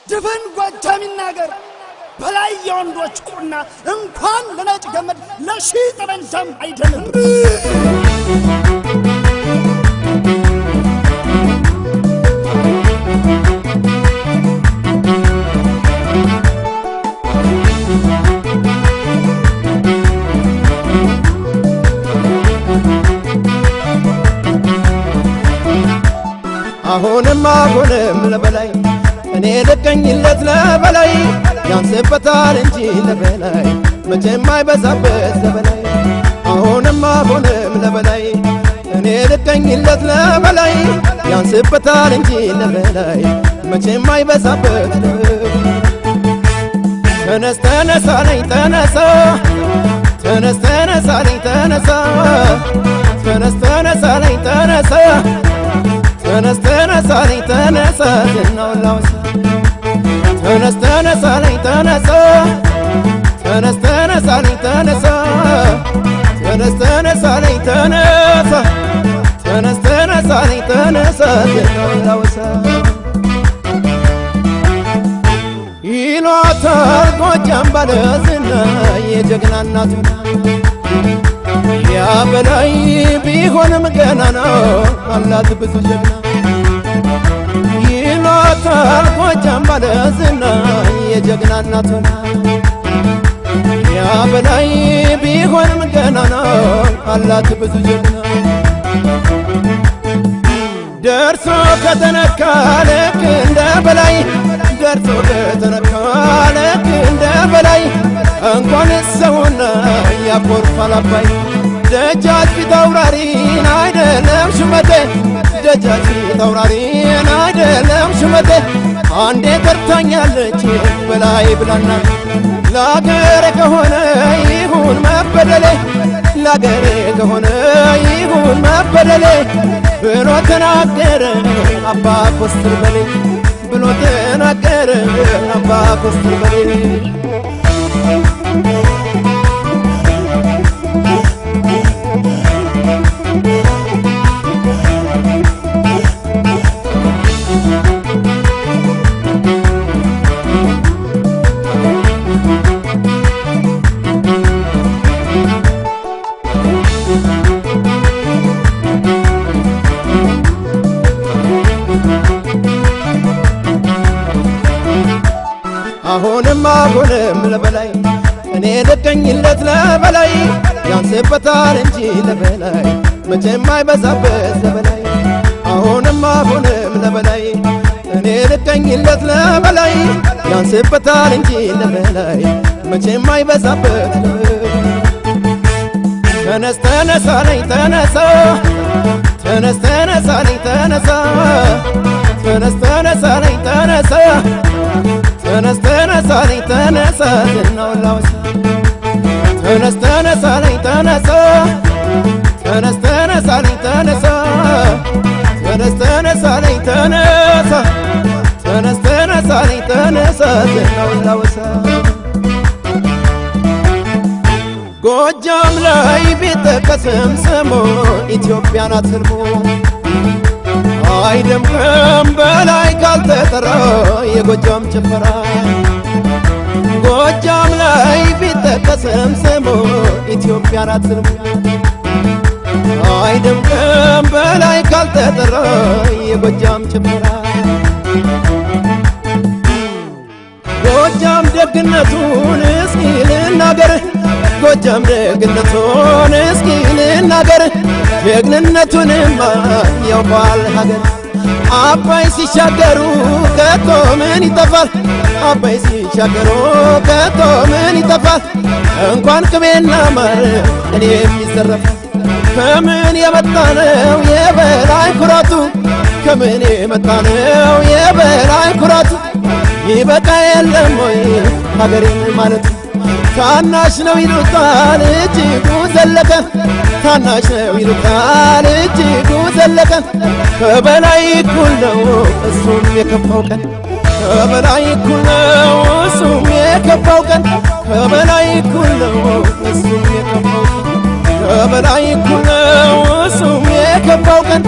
ድፍን ጎጃም ይናገር በላይ የወንዶች ቁና እንኳን ለነጭ ገመድ ለሺ ጠመንጃም አይደለም አሁንም ለበላይ እኔ ልቀኝለት ለበላይ ያንስበታል እንጂ ለበላይ መቼም አይበዛበት ለበላይ አሁንም ለበላይ እኔ ልቀኝለት ለበላይ ያንስበታል እንጂ ለበላይ መቼም አይበዛበት ተነስ ተነሳለኝ ተነሳ ተነስ ተነሳለኝ ተነሳ ተነስ ተነሳለኝ ተነሳ ተነስ ተነሳለኝ ተነሳ ዝናው ላውሳ ተነስ ተነሳለኝ ተነሳ ተነስ ተነሳለኝ ተነሳ ተነስ ተነሳለኝ ተነሳ ተነስ ተነሳለኝ ተነሳ ዝናው ላውሳ ይሏታል ጎጃም ባለ ዝና የጀግና እናቱ ያ በላይ ቢሆንም ገና ነው አላት ብዙ ጀግና ይሏታል ጎጃም ባለ ዝና የጀግና እናቱ ያ በላይ ቢሆንም ገና ነው አላት ብዙ ጀግና ደርሶ ከተነካ ልክ እንደ በላይ ደርሶ ከተነካ ልክ እንደ በላይ እንኳን ሰውና ያኮርፋል አባይ ደጃች ፊት አውራሪን አይደለም ሹመቴ ደጃች ፊት አውራሪን አይደለም ሹመቴ አንዴ ቀርታኛለች በላይ ብላና ለአገሬ ከሆነ ይሁን መበደሌ ለአገሬ ከሆነ ይሁን መበደሌ ብሎ ተናገረ አባ ኮስትር በሌ ብሎ ተናገረ አባ ኮስትር በሌ አሁንም ለበላይ እኔ ልቀኝለት ለበላይ ያንስበታል እንጂ ለበላይ መቼም አይበዛበት ለበላይ አሁንም ለበላይ እኔ ልቀኝለት ለበላይ ያንስበታል እንጂ ለበላይ መቼም አይበዛበት ተነስ ተነሳለኝ ተነሳ ተነስ ተነሳለኝ ተነሳ ተነስ ተነሳለኝ ተነሳ ተነስ ተነሳለኝ ተነሳ ዝናው ላውሳ ተነስ ተነሳለኝ ተነሳ ተነስ ተነሳለኝ ተነሳ ተነስ ተነሳለኝ ተነሳ ተነስ ተነሳለኝ ተነሳ ዝናው ላውሳ ጎጃም ላይ ቢጠቀስም ስሙ ኢትዮጵያ ናት ህልሙ አይደምቅም በላይ ካልተጠራ የጎጃም ጭፈራ ጎጃም ላይ ቢጠቀስም ስሙ ኢትዮጵያ ናት ህልሙ አይደምቅም በላይ ካልተጠራ የጎጃም ጭፈራ ጎጃም ደግነቱን እስኪ ልናገር ጎጃም ደግነቱን እስኪ ልናገር ጀግንነቱንማ ያውቃል ሀገር አባይ ሲሻገሩ ከቶ ምን ይጠፋል አባይ ሲሻገሩ ከቶ ምን ይጠፋል እንኳን ቅቤና ማር እኔም ይዘረፋል ከምን የመጣ ነው የበላይ ኩራቱ ከምን የመጣ ነው የበላይ ኩራቱ ይበቃ የለም ወይ ሀገሬን ማለቱ ታናሽ ነው ይሉታል እጅጉ ዘለቀ ታናሽ ነው ይሉታል እጅጉ ዘለቀ ከበላይ እኩል ነው እሱም የከፋው ቀን ከበላይ እኩል ነው እሱም የከፋው ቀን ከበላይ እኩል ነው እሱም የከፋው ቀን ከበላይ እኩል ነው እሱም የከፋው ቀን